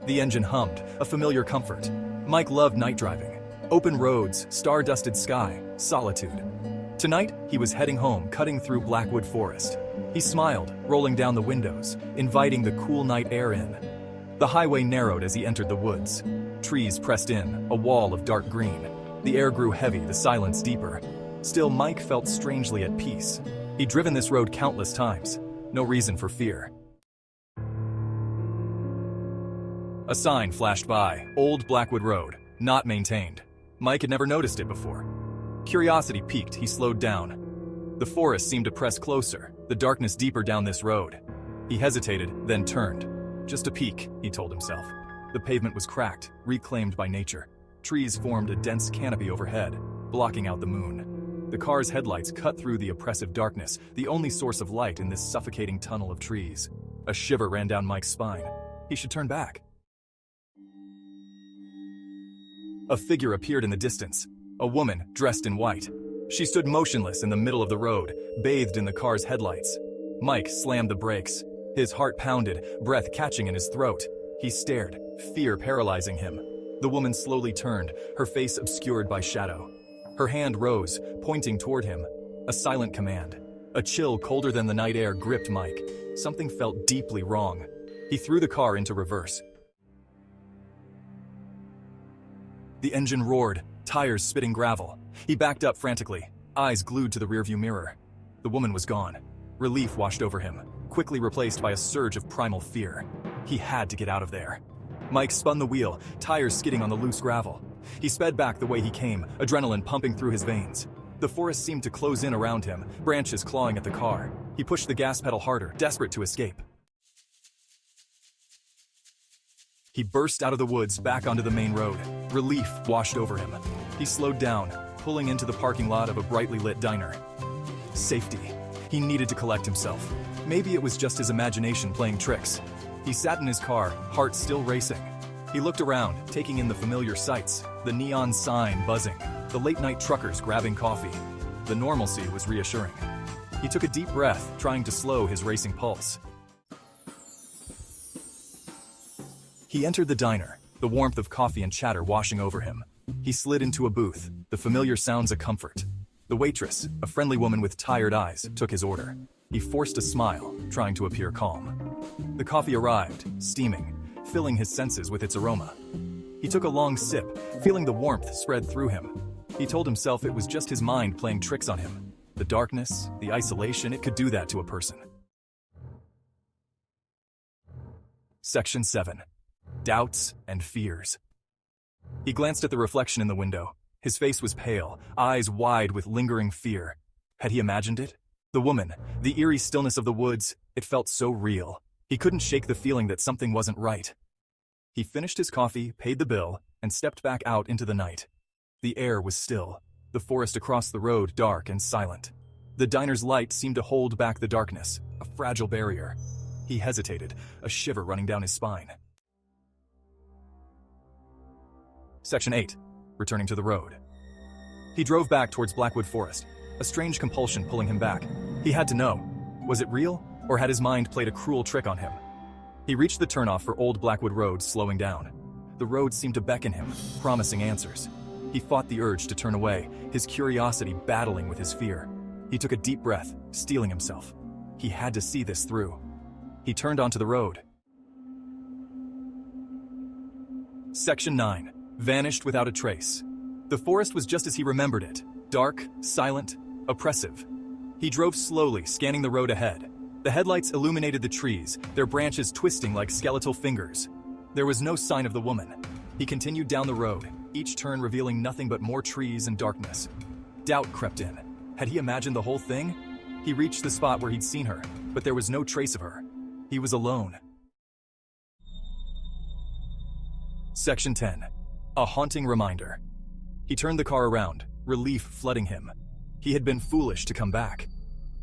The engine hummed, a familiar comfort. Mike loved night driving. Open roads, star-dusted sky, solitude. Tonight, he was heading home, cutting through Blackwood Forest. He smiled, rolling down the windows, inviting the cool night air in. The highway narrowed as he entered the woods. Trees pressed in, a wall of dark green. The air grew heavy, the silence deeper. Still, Mike felt strangely at peace. He'd driven this road countless times. No reason for fear. A sign flashed by, Old Blackwood Road, not maintained. Mike had never noticed it before. Curiosity piqued, he slowed down. The forest seemed to press closer, the darkness deeper down this road. He hesitated, then turned. Just a peek, he told himself. The pavement was cracked, reclaimed by nature. Trees formed a dense canopy overhead, blocking out the moon. The car's headlights cut through the oppressive darkness, the only source of light in this suffocating tunnel of trees. A shiver ran down Mike's spine. He should turn back. A figure appeared in the distance, a woman dressed in white. She stood motionless in the middle of the road, bathed in the car's headlights. Mike slammed the brakes. His heart pounded, breath catching in his throat. He stared, fear paralyzing him. The woman slowly turned, her face obscured by shadow. Her hand rose, pointing toward him. A silent command. A chill colder than the night air gripped Mike. Something felt deeply wrong. He threw the car into reverse. The engine roared, tires spitting gravel. He backed up frantically, eyes glued to the rearview mirror. The woman was gone. Relief washed over him, quickly replaced by a surge of primal fear. He had to get out of there. Mike spun the wheel, tires skidding on the loose gravel. He sped back the way he came, adrenaline pumping through his veins. The forest seemed to close in around him, branches clawing at the car. He pushed the gas pedal harder, desperate to escape. He burst out of the woods back onto the main road. Relief washed over him. He slowed down, pulling into the parking lot of a brightly lit diner. Safety. He needed to collect himself. Maybe it was just his imagination playing tricks. He sat in his car, heart still racing. He looked around, taking in the familiar sights, the neon sign buzzing, the late-night truckers grabbing coffee. The normalcy was reassuring. He took a deep breath, trying to slow his racing pulse. He entered the diner, the warmth of coffee and chatter washing over him. He slid into a booth, the familiar sounds a comfort. The waitress, a friendly woman with tired eyes, took his order. He forced a smile, trying to appear calm. The coffee arrived, steaming, filling his senses with its aroma. He took a long sip, feeling the warmth spread through him. He told himself it was just his mind playing tricks on him. The darkness, the isolation, it could do that to a person. Section 7. Doubts and fears. He glanced at the reflection in the window. His face was pale, eyes wide with lingering fear. Had he imagined it? The woman, the eerie stillness of the woods, it felt so real. He couldn't shake the feeling that something wasn't right. He finished his coffee, paid the bill, and stepped back out into the night. The air was still, the forest across the road dark and silent. The diner's light seemed to hold back the darkness, a fragile barrier. He hesitated, a shiver running down his spine. Section 8. Returning to the road. He drove back towards Blackwood Forest, a strange compulsion pulling him back. He had to know. Was it real, or had his mind played a cruel trick on him? He reached the turnoff for Old Blackwood Road, slowing down. The road seemed to beckon him, promising answers. He fought the urge to turn away, his curiosity battling with his fear. He took a deep breath, steeling himself. He had to see this through. He turned onto the road. Section 9. Vanished without a trace. The forest was just as he remembered it, dark, silent, oppressive. He drove slowly, scanning the road ahead. The headlights illuminated the trees, their branches twisting like skeletal fingers. There was no sign of the woman. He continued down the road, each turn revealing nothing but more trees and darkness. Doubt crept in. Had he imagined the whole thing? He reached the spot where he'd seen her, but there was no trace of her. He was alone. Section 10. A haunting reminder. He turned the car around, relief flooding him. He had been foolish to come back.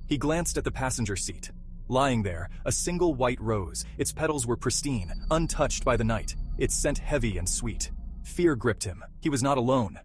He glanced at the passenger seat. Lying there, a single white rose. Its petals were pristine, untouched by the night. Its scent heavy and sweet. Fear gripped him. He was not alone.